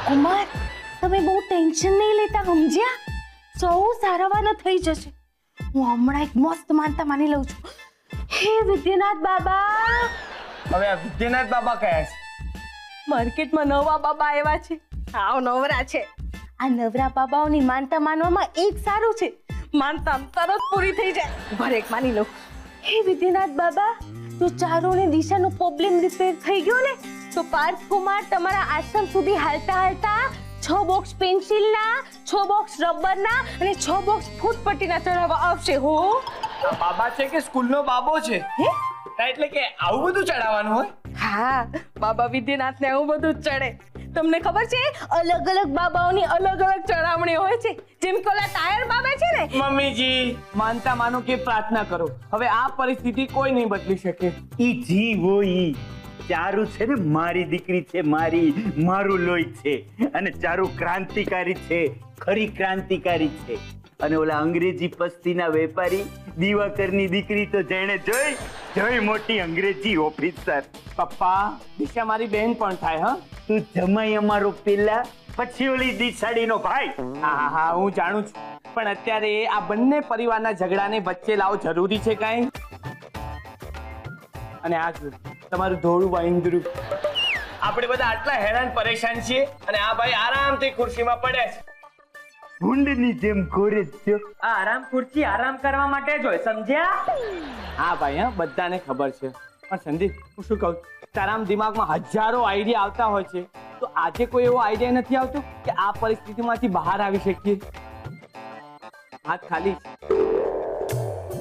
કુમાર, તમે બહુ ટેન્શન નહીં લેતા, સમજ્યા? સૌ સારાવાના થઈ જશે. હું હમણાં એક મસ્ત માનતા માની લઉં છું. હે વિદ્યાનાથ બાબા. હવે આ વિદ્યાનાથ બાબા કયા છે? માર્કેટમાં નવા બાબા આવ્યા છે. આવ નવરા છે. આ નવરા બાબાઓની માનતા માનવામાં એક સારું છે, માનતા તરત પૂરી થઈ જાય. ઉભા એક માની લો. હે વિદ્યાનાથ બાબા, તો ચારોની દિશાનો પ્રોબ્લેમ રિપેર થઈ ગયો ને, તો પાર્થ કુમાર તમારા આશ્રમ સુધી હાલતા હાલતા 6 બોક્સ પેન્સિલના, 6 બોક્સ રબરના અને 6 બોક્સ ફૂટપટ્ટીના ચડાવવા આવશે. હો, આ બાબા છે કે સ્કૂલનો બાબો છે? હે? એટલે કે આવું બધું ચડાવવાનું હોય? હા, બાબા વિદ્યાનાથને આવું બધું જ ચડે. તમને ખબર છે, અલગ અલગ બાબાઓની અલગ અલગ ચડાવણી હોય છે. જેમ કે ઓલા ટાયર બાબા છે ને. મમ્મીજી, માનતા માનો કે પ્રાર્થના કરો. હવે આ પરિસ્થિતિ કોઈ નહીં બદલી શકે. ઈ જી હો ઈ ચારુ છે ને, મારી દીકરી છે, મારું લોહી છે. અને ચારુ ક્રાંતિકારી છે, ખરી ક્રાંતિકારી છે. અને ઓલા અંગ્રેજી પસ્તીના વેપારી દિવાકરની દીકરી તો જેણે જોઈ મોટી અંગ્રેજી ઓફિસર. પપ્પા, દિશા મારી બહેન પણ થાય. હા, તું જમાઈ અમારો પેલા, પછી ઓલી દિશાડીનો ભાઈ. હા, હું જાણું છું, પણ અત્યારે આ બંને પરિવારના ઝઘડાને વચ્ચે લાવો જરૂરી છે કાંઈ? અને આ જો તમારું ધોળું વાંદરું. આપણે બધા આટલા હેરાન પરેશાન છીએ અને આ ભાઈ આરામથી ખુરશીમાં પડ્યા છે. ભૂંડની જેમ ઘોરે છો. આ આરામ ખુરશી આરામ કરવા માટે જ હોય, સમજ્યા? હા ભાઈ, હા, બધાને ખબર છે. પણ સંદીપ, હું શું કહું, તારા દિમાગમાં હજારો આઈડિયા આવતા હોય છે, તો આજે કોઈ એવો આઈડિયા નથી આવતો કે આ પરિસ્થિતિમાંથી બહાર આવી શકીએ? હાથ ખાલી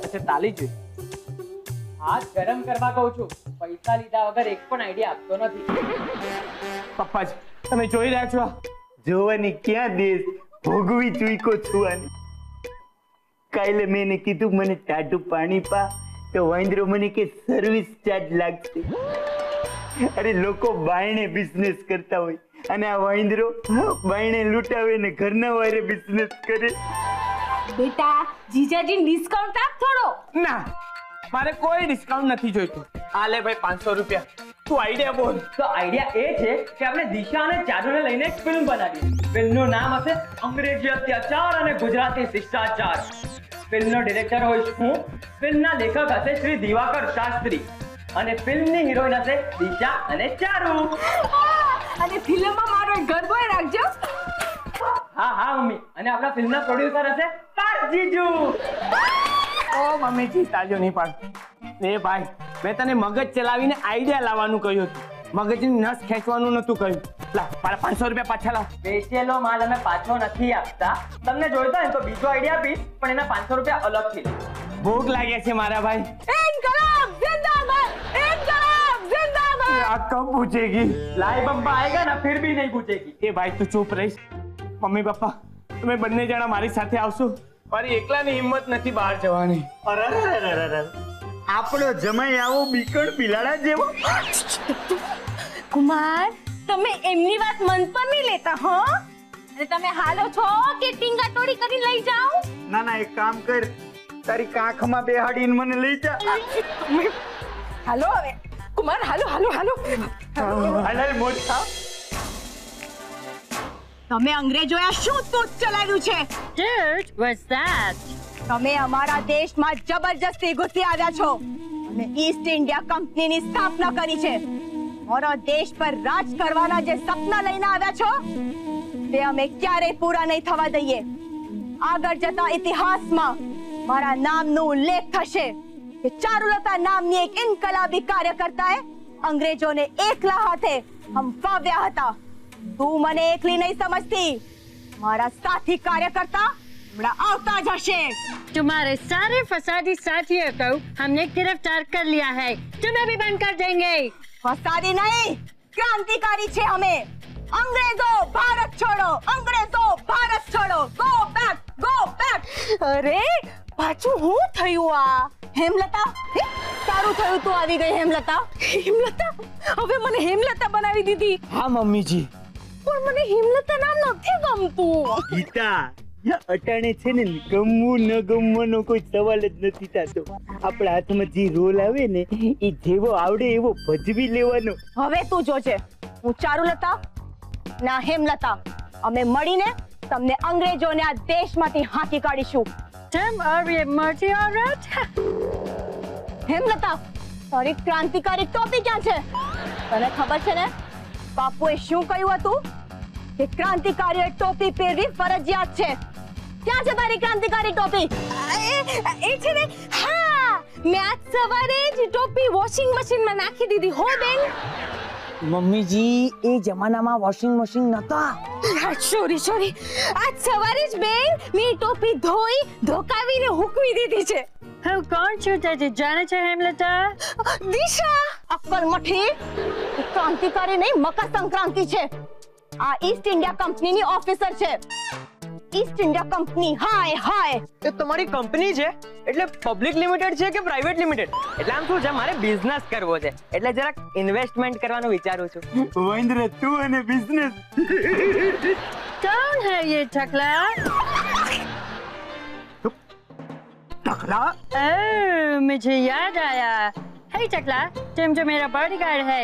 અચ્છા, તાલી જોઈએ. હાથ ગરમ કરવા કહું છું, પૈસા લીધા વગર એક પણ આઈડિયા આપતો નથી. પપ્પાજી, તમે જોઈ રહ્યા છો? જોવાની ક્યાં દેશ, ભોગવી ચૂકો છું. આને કાલે મેં કીધું મને ટાઢું પાણી પા, તો વાંદરો મને કે સર્વિસ ચાર્જ લાગશે. અરે લોકો બાયણે બિઝનેસ કરતા હોય અને આ વાંદરો બાયણે લૂંટાવે ને ઘરના વારે બિઝનેસ કરે. બેટા, જીજાજીને ડિસ્કાઉન્ટ આપ થોડો. ના, મારે કોઈ ડિસ્કાઉન્ટ નથી જોઈતું. આ લે ભાઈ 500 રૂપિયા. તું આઈડિયા બોલ. તો આઈડિયા એ છે કે આપણે દિશા અને ચારુને લઈને એક ફિલ્મ બનાવીએ. ફિલ્મનું નામ હશે અંગ્રેજી અત્યાચાર અને ગુજરાતી શિષ્ટાચાર. ફિલ્મનો ડિરેક્ટર હોઈશ હું, ફિલ્મના લેખક હશે શ્રી દિવાકર શાસ્ત્રી અને ફિલ્મની હિરોઈન હશે દિશા અને ચારુ. અને ફિલ્મમાં મારો એક ગરબો રાખજો. હા મમ્મી, અને આપણા ફિલ્મના પ્રોડ્યુસર હશે પાર્થ જીજુ. ઓ મમ્મીજી, તાજો નહીં પાડ. એ ભાઈ, મેં તને મગજ ચલાવીને આઈડિયા લાવવાનું કહ્યું હતું, મગજની નસ ખેંચવાનું નતું કહ્યું. લા, મારા 500 રૂપિયા પાછા લાવ. વેચેલો માલ અમે પાછો નથી આપતા. તમને જોઈતો હોય તો બીજો આઈડિયા આપીશ, પણ એના 500 રૂપિયા અલગથી લો. ભોગ લાગ્યા છે મારા ભાઈ. ઇન્કલાબ जिंदाबाद, ઇન્કલાબ जिंदाबाद. આ કબ પૂછેગી? લાઈ બમ્બા આएगा ना फिर भी नहीं पूछेगी. એ ભાઈ, તું ચૂપ રહીશ. મમ્મી પપ્પા, તમે બંને જણા મારી સાથે આવશો? મારી એકલાની હિંમત નથી બહાર જવાની. આપણો જમાઈ આવો બીકણ બિલાડા જેવો. કુમાર, તમે એમની વાત મન પર નહીં લેતા. હો, અને તમે હાલો છો કે ટીંગા ટોળી કરીને લઈ જાઓ? ના, એક કામ કર, તારી કાંખમાં બેહાડીને મને લઈ જા. હાલો હવે કુમાર, હાલો. હાલ મોટા. તમે અંગ્રેજોએ શું તૂટ ચલાવ્યું છે? Dude, what's that? તમે અમારા દેશમાં જબરજસ્તી ઘૂસી આવ્યા છો અને ઈસ્ટ ઇન્ડિયા કંપનીની સ્થાપના કરી છે. મારા દેશ પર રાજ કરવાના જે સપના લઈને આવ્યા છો, તે અમે ક્યારેય પૂરા નહીં થવા દઈએ. આગળ જતા ઇતિહાસમાં મારા નામનો ઉલ્લેખ થશે કે ચારુલતા નામની એક ઇન્કલાબી કાર્યકર્તાએ અંગ્રેજોને એકલા હાથે હંફાવ્યા હતા. તું મને એકલી નહીં સમજતી, મારા સાથી કાર્યકર્તા हमारा आवता जैसे तुम्हारे सारे फसादी साथियों को हमने गिरफ्तार कर लिया है, तुम्हें भी बंद कर देंगे। फसादी नहीं, क्रांतिकारी छे हमें। अंग्रेजो भारत छोड़ो, अंग्रेजो भारत छोड़ो, गो बैक, गो बैक। अरे पाछू હું થયું આ હેમલતા? સારું થયું તું આવી ગઈ હેમલતા. હેમલતા? હવે મને હેમલતા બનાવી દીધી. હા મમ્મીજી, પણ મને હેમલતા નામ નથી ગમતું. ગીતા, અટાણે છે ને ગમવું ન ગમવાનો કોઈ સવાલ જ નથી થતો. આપણા હાથમાં જે રોલ આવે ને એ જેવો આવડે એવો ભજવી લેવાનો. હવે તું જોજે, હું ચારુલતા ના હેમલતા અમે મળીને તમને અંગ્રેજોને આ દેશમાંથી હાંકી કાઢીશું. तुम और ये मोटी औरत હેમલતા, તારી ક્રાંતિકારી ટોપી ક્યાં છે? તને ખબર છે ને બાપુએ શું કહ્યું હતું કે ક્રાંતિકારીએ ટોપી પહેરવી ફરજિયાત છે. ક્યાં છે તારી ક્રાંતિકારી ટોપી? એ છે ને, હા, મેં આજ સવારે જ ટોપી વોશિંગ મશીનમાં નાખી દીધી હો બેન. મમ્મીજી એ જમાનામાં વોશિંગ મશીન નતા. સોરી, આજ સવારે જ બેન મેં ટોપી ધોકાવીને હુકવી દીધી છે. હું કોણ છું તે જાણે છે હેમલતા? દિશા, અક્કલ મઠી, ક્રાંતિકારી નહીં, મકર સંક્રાંતિ છે. આ ઈસ્ટ ઇન્ડિયા કંપનીની ઓફિસર છે. ઈસ્ટ ઇન્ડિયા કંપની, હાય. એ તમારી કંપની છે એટલે પબ્લિક લિમિટેડ છે કે પ્રાઇવેટ લિમિટેડ? એટલે આમ શું છે, મારે બિઝનેસ કરવો છે એટલે જરાક ઇન્વેસ્ટમેન્ટ કરવાનું વિચારું છું. મહેન્દ્ર, તું અને બિઝનેસ. कौन है ये टकला? टकला? ओह, मुझे याद आया. हे टकला, तुम जो मेरा बॉडीगार्ड है.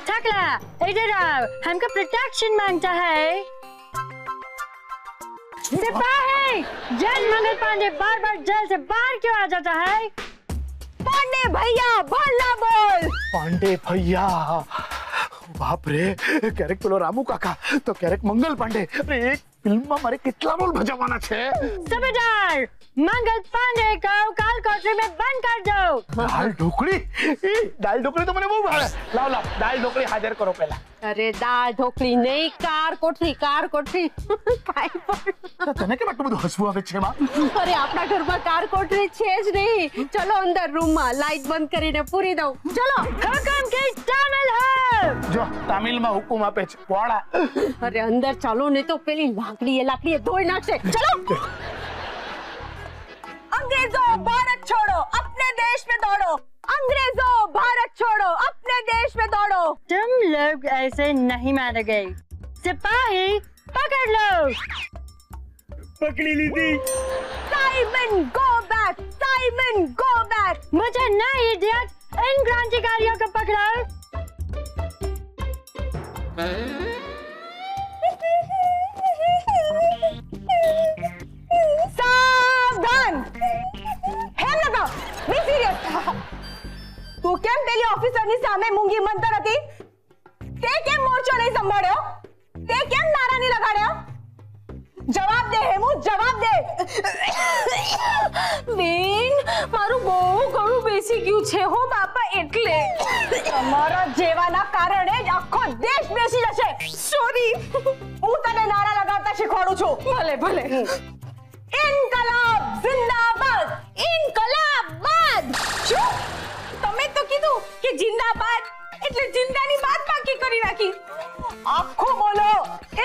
टकला, इधर आओ, हमको प्रोटेक्शन मांगता है. सिपाही, जज मंगल पांडे बार जेल से बाहर क्यों आ जाता है? પાંડે ભૈયા, ભલા બોલ. પાંડે ભૈયા, બાપ રે, ક્યારેક પેલો રામુ કાકા તો ક્યારેક મંગલ પાંડે. અરે એક ફિલ્મમાં મારે કેટલા રોલ ભજવવાના છે. सबेदार, मंगल पांडे को काल कोठरी में बंद कर दो. દાલ ઢોકળી, દાલ ઢોકળી તો મને બહુ ભાવે. લાવ દાલ ઢોકળી હાજર કરો પહેલા. અરે દાળ ઢોકળી નહીં, કાર કોઠરી. કાઈ પણ. તને કેમ આટલું બધું હસવું આવે છે એમાં? અરે આપણા ઘરમાં કાર કોઠરી છે જ નહીં. ચલો અંદર રૂમમાં લાઈટ બંધ કરીને પૂરી દઉં. ચલો. हुक्म की शामिल हो. જો તામિલમાં હુકુમ આપે છે પોળા. અરે અંદર ચાલો, નહીં તો પેલી લાકડીએ ધોઈ નાખશે. ચલો. अंग्रेजों भारत छोड़ो, अपने देश में दौड़ो. अंग्रेजों भारत छोड़ो, अपने देश में दौड़ो. तुम लोग ऐसे नहीं मानोगे. सिपाही, पकड़ लो. પકડી લીધી. Simon go back, Simon go back. मुझे नहीं इडियट, इन क्रांतिकारियों को पकड़ो. સાવધાન. હેમલતા, બી સિરિયસ. તું કેમ પેલી ઓફિસરની સામે મૂંગી મંતર હતી? તે કેમ મોરચો નહીં સંભાળ્યો? તે કેમ નારા નહીં લગાડ્યા? જવાબ દે હેમુ, જવાબ દે. બેન, મારું બહુ ગળું બેસી ગયું છે હો બાપા, એટલે તમારા જેવાના કારણે જ આખો દેશ બેસી જશે. સોરી, હું તને નારા લગાડતા શીખવાડું છું. ભલે. ઇન્કલાબ જિંદાબાદ, ઇન્કલાબાદ. શું? તમે તો કીધું કે જિંદાબાદ એટલે જિંદાની બાદ બાકી કરી નાખી. આખું બોલો.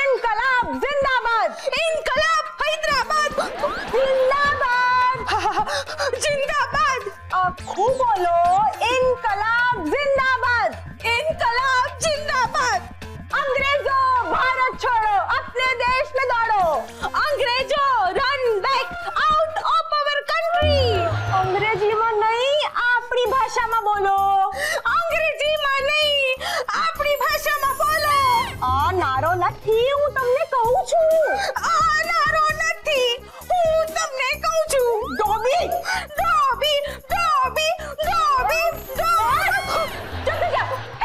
ઇન્કલાબ જિંદાબાદ, ઇન્કલાબ હૈદરાબાદ જિંદાબાદ, જિંદાબાદ. આખું બોલો. ઇન્કલાબ જિંદાબાદ, ઇન્કલાબ જિંદાબાદ. अंग्रेजों भारत छोड़ो, अपने देश में दौड़ो. अंग्रेजों run back out of our country. અંગ્રેજીમાં નહીં, આપણી ભાષામાં બોલો. અંગ્રેજીમાં નહીં, આપણી ભાષામાં બોલો. આ નારો નથી, હું તમને કહું છું. આ નારો નથી, હું તમને કહું છું. ડોબી.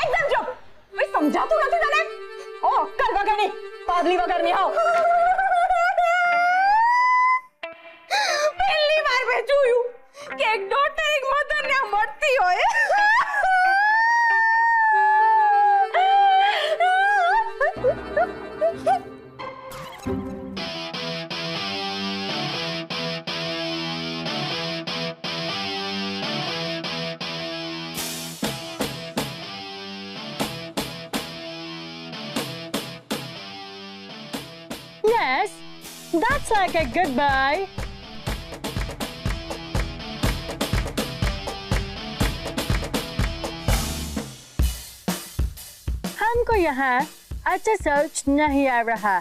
એકદમ ચૂપ. સમજાતું નથી તને? ઓ અક્કલ વગરની, પાગલી વગરની. આવ. પહેલી વાર મેં જોયું કે એક ડોટર એક મધરને મળતી હોય. Yes, that's like a goodbye. हमको यहाँ अच्छा सोच नहीं आ रहा.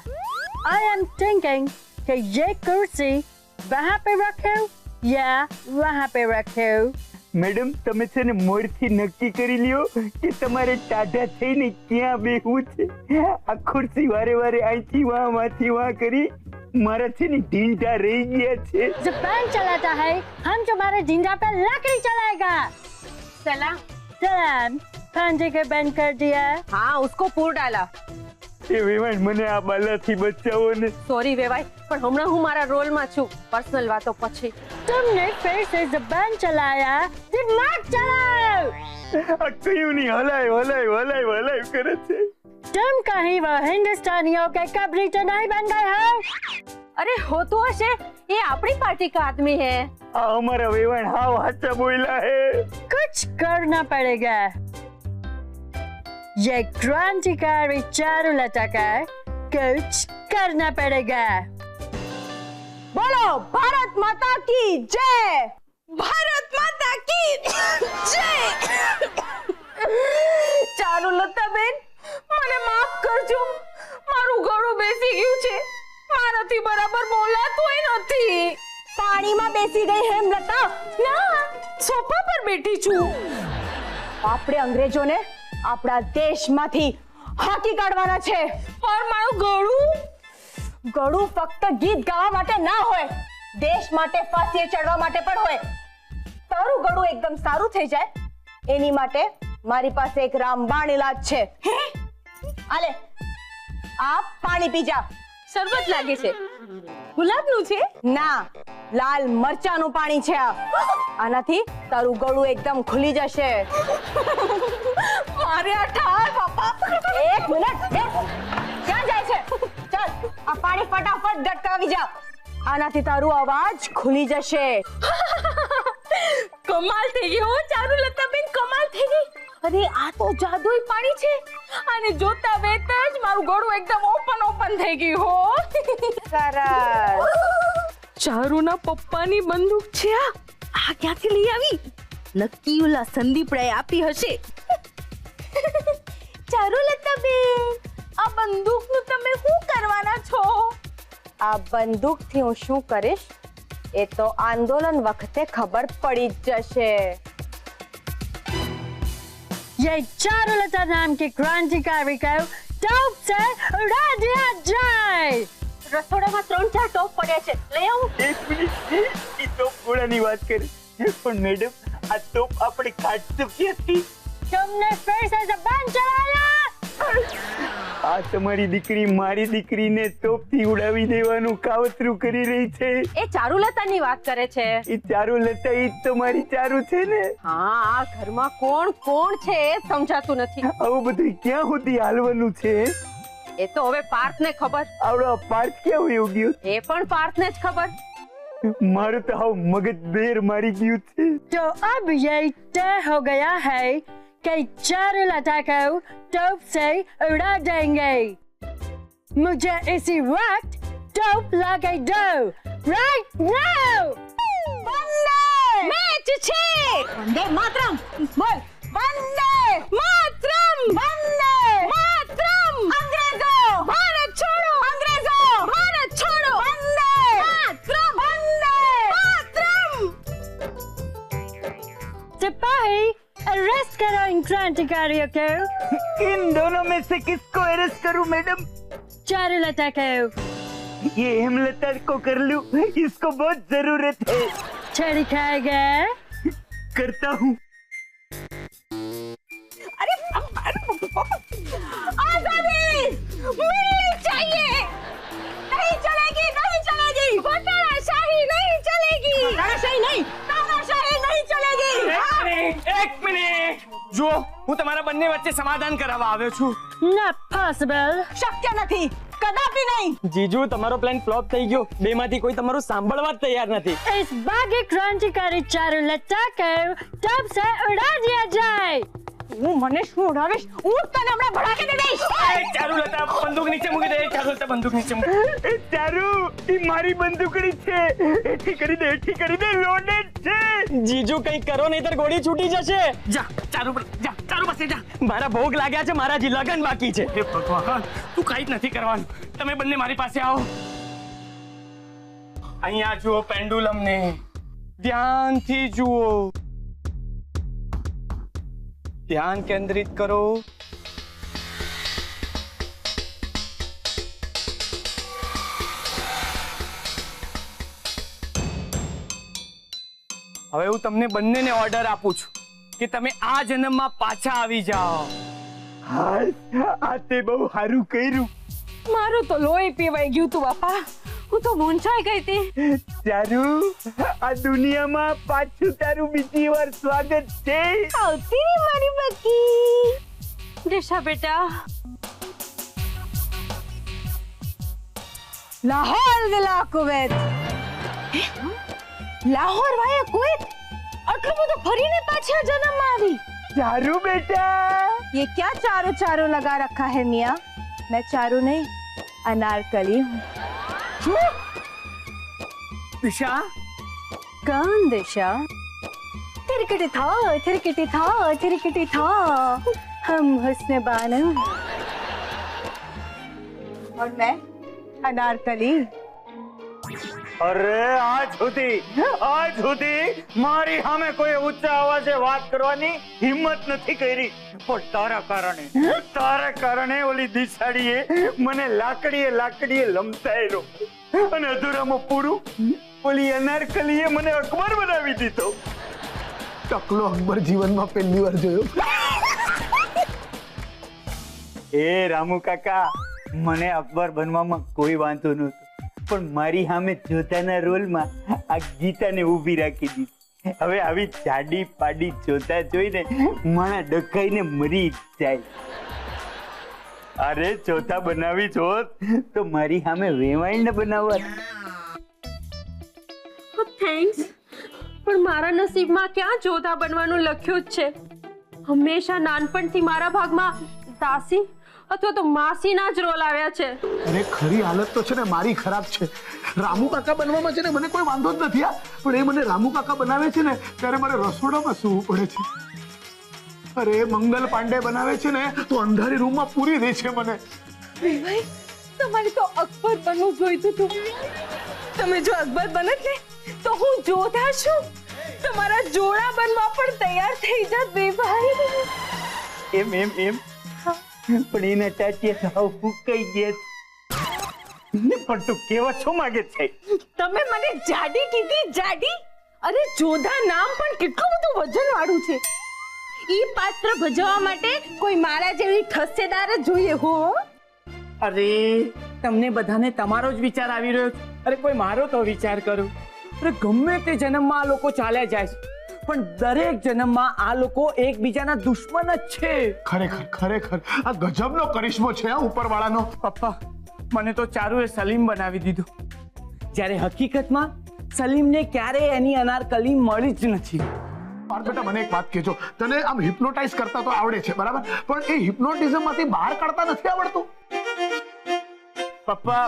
I am thinking कि ये कुर्सी वहाँ पे रखो या वहाँ पे रखो। મેડમ તમે છે ને મોડથી નક્કી કરી લ્યો કે તમારે ટાઢા થઈને ક્યાં બેહવું છે। આ ખુરશી વારે વારે અહીંથી માંથી વાં કરી મારા છે ને ઢીંઢા રહી ગયા છે। जुबान चलाता है, हम तुम्हारे जिंदा पे लकड़ी चलाएगा। सलाम। सलाम। भांजे को बंद कर दिया। हाँ, उसको पूर डाला। એ વેવાણ મને આ બાલાથી બચાવો ને। સોરી વેવાય, પણ હમણાં હું મારા રોલમાં છું, પર્સનલ વાતો પછી। तुमने फिर से जुबान चलाया, दिमाग चलाओ। આ કયું નહીં હલાય હલાય હલાય હલાય કરે છે। तुम कहीं वो हिंदुस्तानियों के कब्री तो नहीं बन गए हो? अरे हो तो हशे, ये अपनी पार्टी का आदमी है। આ અમારા વેવાણ હાવ હાચા બોલ્યા હે। कुछ करना पड़ेगा। ये क्रांतिकारी चारुलता का कुछ करना पड़ेगा। बोलो भारत माता की जय। भारत माता की जय। चारुलता बेन, મને માફ કરજો, મારું ગળું બેસી ગયું છે, મારાથી બરાબર બોલાતું નથી। પાણીમાં બેસી ગઈ હેમલતા? ના, સોફા પર બેઠી છું। આપણે અંગ્રેજોને આપણા દેશમાંથી હાકી કાઢવાના છે। પણ મારું ગળું ફક્ત ગીત ગાવા માટે ના હોય, દેશ માટે ફાંસીએ ચડવા માટે પણ હોય। તારું ગળું એકદમ સારું થઈ જાય એની માટે મારી પાસે એક રામબાણ ઇલાજ છે। આલે, આ પાણી પી જા। શરબત લાગે છે, ગુલાબનું છે? ના, લાલ મરચાનું પાણી છે આ। આનાથી તારું ગળું એકદમ ખુલી જશે। મારે આ ઠાર બાપા, એક મિનિટ, ક્યાં જાય છે? ચાલ, આ પાણી ફટાફટ ગટકાવી જા, આનાથી તારું અવાજ ખુલી જશે। કમાલ થઈ ગઈ હો ચારુલતા બેન, કમાલ થઈ ગઈ। અરે આ તો જાદુઈ પાણી છે, અને જોતા વેત જ મારું ગળું એકદમ ઓપન થઈ ગયું હો। સરસ। ચારુના પપ્પાની બંદૂક છે આ ક્યાંથી લઈ આવી? નક્કી ઓલા સંદીપડાએ આપી હશે। ચારુલતા બેન, આ બંદૂકનું તમે શું કરવાના છો? આ બંદૂકથી હું શું કરીશ એ તો આંદોલન વખતે ખબર પડી જ જશે। ये चारुलता नाम की क्रांतिकारी को टॉप से उड़ा दिया जाए। રસોડામાં 3-4 ટોપ પડ્યા છે, લઈ આવું? એક મિનિટ, એ તોપ ગોળાની વાત કરે પણ મેડમ આ તોપ આપણે કાઢશું ક્યાંથી? तुमने फिर से जुबान चलाया। આ તમારી દીકરી મારી દીકરીને તોપથી ઉડાવી દેવાનું કાવતરું કરી રહી છે। એ ચારુલતાની વાત કરે છે। એ ચારુલતા ઈ જ તો મારી ચારુ છે ને। હા, આ ઘરમાં કોણ છે એ સમજાતું નથી। આવું બધું ક્યાં સુધી હાલવાનું છે? એ તો હવે પાર્થને ખબર। આવડો પાર્થ ક્યાં વયો ગયો? એ પણ પાર્થને જ ખબર। મારું તો હાવ મગજ બેર મારી ગયું છે। तो अब ये तय हो गया है कि चारुलता को टॉप से उड़ा देंगे। मुझे इसी वक्त टॉप लगा दो, राइट नाउ। मैच छे। वंदे मातरम बोल। वंदे मातरम, वंदे मातरम। अंग्रेजों भारत छोड़ो, अंग्रेजों भारत छोड़ो। वंदे मातरम, वंदे मातरम। सिपाही, अरेस्ट करो इन क्रांतिकारियों को। इन दोनों में से किसको अरेस्ट करूं मैडम? चारुलता को। ये हेमलता को कर लूं, इसको बहुत जरूरत है। छड़ी खाएगा? करता हूँ। अरे आजादी मिलनी चाहिए। नहीं चलेगी, नहीं चलेगी। तानाशाही नहीं चलेगी। तानाशाही नहीं चलेगी। એક મિનિટ જો, હું તમારા બંને વચ્ચે સમાધાન કરાવવા આવ્યો છું। Not possible. શક્ય નથી, કદાપી નહીં। જીજુ, તમારો પ્લાન ફ્લોપ થઈ ગયો, બેમાંથી કોઈ તમારું સાંભળવા જ તૈયાર નથી। इस बागी क्रांतिकारी चारुलता को टॉप से उड़ा दिया जाए। હું મને શું ઉડાવીશ? હું તને હમણાં ભડાકી દે દઈશ। ચારુલતા બંદૂક નીચે મૂકી દે। ચારુલતા બંદૂક નીચે મૂકી એ ચારુ, ઈ મારી બંદૂકડી છે। એઠી કરી દે, લોડેડ છે। જીજુ કંઈક કરો નહીતર ગોળી છૂટી જશે। જા ચારુ પાસે જા। મારા ભોગ લાગ્યા છે, મારા હજી લગન બાકી છે। હે ભગવાન, તું કાંઈ જ નથી કરવાનું, તમે બંને મારી પાસે આવો। અહીંયા જુઓ પેન્ડુલમ ને, ધ્યાનથી જુઓ, ધ્યાન કેન્દ્રિત કરો. હવે હું તમને બંનેને ઓર્ડર આપું છું કે તમે આ જન્મમાં પાછા આવી જાઓ. હા, આ તે બહુ સારું કર્યું. મારું તો લોહી પીવાઈ ગયું તું બાપા. હું તો મૂંઝાઈ ગઈ હતી. ચારુ, આ દુનિયામાં પાછું તારું બીજી વાર સ્વાગત છે. આવતી રે મારી બકી. દિશા બેટા, લાહોર વિલા કુવૈત. લાહોર વાયા કુવૈત, આટલું બધું ફરીને પાછા જન્મમાં આવી. ચારુ બેટા, ये क्या चारो चारो लगा रखा है मियाँ? मैं चारू नहीं, अनारकली हूँ. દિશા, कौन दिशा? तिरकटी था, तिरकटी था, तिरकटी था. हम हुस्न बानो और मैं अनारकली. અરે આજ સુધી મારી સામે કોઈ ઊંચા અવાજે વાત કરવાની હિંમત નથી કરી, પણ તારા કારણે ઓલી દિશાડીએ મને લાકડીએ લમતાયેલો, અને અધૂરામાં પૂરું ઓલી અનારકલીએ મને અકબર બનાવી દીધો. ટકલો અકબર જીવનમાં પહેલી વાર જોયો. એ રામુ કાકા, મને અકબર બનવામાં કોઈ વાંધો નહોતો, પણ મારી સામે જોતાના રોલમાં આ ગીતાને ઊભી રાખી દીધી. હવે આવી જાડી પાડી જોતા જોઈને માણા ડકાઈને મરી જાય. અરે ચોથા બનાવી જોત તો મારી સામે વેવાઈ ને બનાવત. થેન્ક્સ, પણ મારા નસીબમાં ક્યાં જોધા બનવાનું લખ્યું જ છે. હંમેશા નાનપણથી મારા ભાગમાં દાસી અથવા તો માસીના જ રોલ આવ્યા છે. અરે ખરી હાલત તો છે ને મારી ખરાબ છે. રામુ કાકા બનવામાં છે ને મને કોઈ વાંધો જ નથી, પણ એ મને રામુ કાકા બનાવે છે ને ત્યારે મારે રસોડામાં સૂવું પડે છે. અરે મંગલ પાંડે બનાવે છે ને તો અંધારી રૂમમાં પૂરી દે છે મને. ભાઈ, તમારે તો અકબર બનવું જોઈતું હતું. તમે જો અકબર બનત ને તો હું જોધા છું. તમારા જોડા બનવા પણ તૈયાર થઈ જાત બેભાઈ. એમ પણ એના ટાટિયા સાવ ફૂંકાઈ ગયા. પણ તું કેવા છો માંગે છે? તમે મને જાડી કીધી, જાડી? અરે જોધા નામ પણ કેટલું બધું વજન વાળું છે. ઈ પાત્ર ભજવવા માટે કોઈ મારા જેવી ઠસ્સેદાર જ જોઈએ હો. અરે તમને બધાને તમારો જ વિચાર આવી રહ્યો છે. અરે કોઈ મારો તો વિચાર કરો. અરે ગમે તે જન્મમાં આ લોકો ચાલ્યા જાય છે, પણ દરેક જન્મમાં આ લોકો એકબીજાના દુશ્મન જ છે. ખરેખર આ ગજબનો કરિશ્મો છે ઉપરવાળાનો. પપ્પા, મને તો ચારુએ સલીમ બનાવી દીધો, જ્યારે હકીકતમાં સલીમને ક્યારેય એની અનારકલી મળી જ નથી. પાર્થ બેટા, મને એક વાત કહેજો, તને આમ હિપ્નોટાઇઝ કરતા તો આવડે છે બરાબર, પણ એ હિપ્નોટિઝમ માંથી બહાર કાઢતા નથી આવડતું. પપ્પા,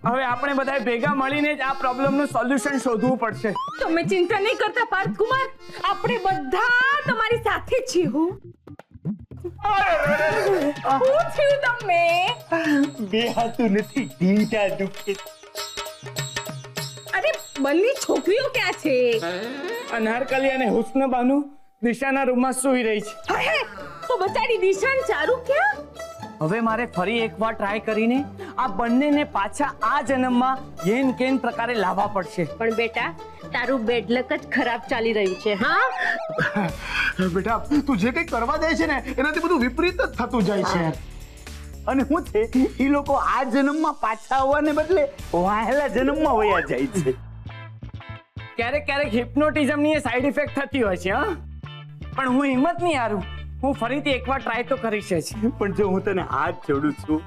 હવે આપણે બધા ભેગા મળીને જ આ પ્રોબ્લેમનું સોલ્યુશન શોધવું પડશે. તમે ચિંતા નહીં કરતા પાર્થ કુમાર, આપણે બધા તમારી સાથે છીએ. હું થયું તમે? બે હાથું નથી, ઢીંઢા દુખે. અરે બંને છોકરીઓ ક્યાં છે? અનારકલી અને હુસ્ન બાનુ દિશાના રૂમમાં સૂઈ રહી છે. હે, તો બચારી દિશાન ચારુ ક્યાં? હવે મારે ફરી એકવાર ટ્રાય કરીને આ બંનેને પાછા આ જન્મમાં યેન કેન પ્રકારે લાવવા પડશે. પણ બેટા, તારું બેડ લક જ ખરાબ ચાલી રહ્યું છે. હા બેટા, તું જે કંઈ કરવા જાય છે ને એનાથી બધું વિપરીત જ થતું જાય છે. અને શું છે, એ લોકો આ જન્મમાં પાછા આવવાને બદલે વાહેલા જન્મમાં વયા જાય છે. ક્યારેક હિપ્નોટિઝમની એ સાઈડ ઇફેક્ટ થતી હોય છે. હા, પણ હું હિંમત નહીં હારું, હું ફરીથી એકવાર ટ્રાય તો કરીશ જ. પણ જો હું તને હાથ જોડું છું,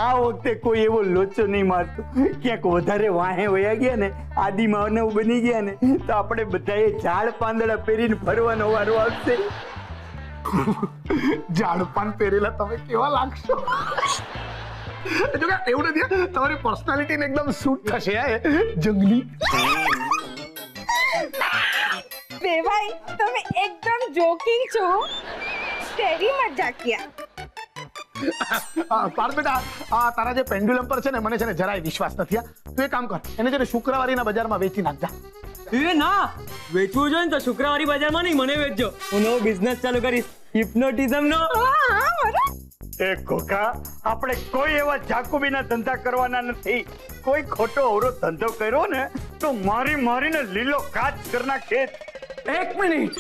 આ વખતે કોઈ એવો લોચો નહીં મારતો. ક્યાંક વધારે વાહે વયા ગયા ને, આદિ માનવ બની ગયા ને, તો આપણે બધાએ ઝાડ પાંદડા પહેરીને ફરવાનો વારો આવશે. ઝાડપાન પહેરેલા તમે કેવા લાગશો? જો કે એવું નથી, તમારી પર્સનાલિટીને એકદમ સૂટ થશે. જંગલી બેભાઈ, તમે એકદમ જોકિંગ છો. તેરી મજાકિયા. પાર્થ બેટા, આ તારા જે પેન્ડ્યુલમ પર છે ને મને છે ને જરાય વિશ્વાસ નથી. તું એક કામ કર, એને છે ને શુક્રવારીના બજારમાં વેચી નાખજા. એ ના, વેચવું જોઈએ ને તો શુક્રવારી બજારમાં નહીં, મને વેચજો. હું નવો બિઝનેસ ચાલુ કરીશ, હિપ્નોટિઝમનો. એ ખોખા, આપણે કોઈ એવા જાકુબીના ધંધા કરવાના નથી. કોઈ ખોટો અવરો ધંધો કર્યો ને તો મારીને લીલો કાચ કરી નાખે. એક મિનિટ,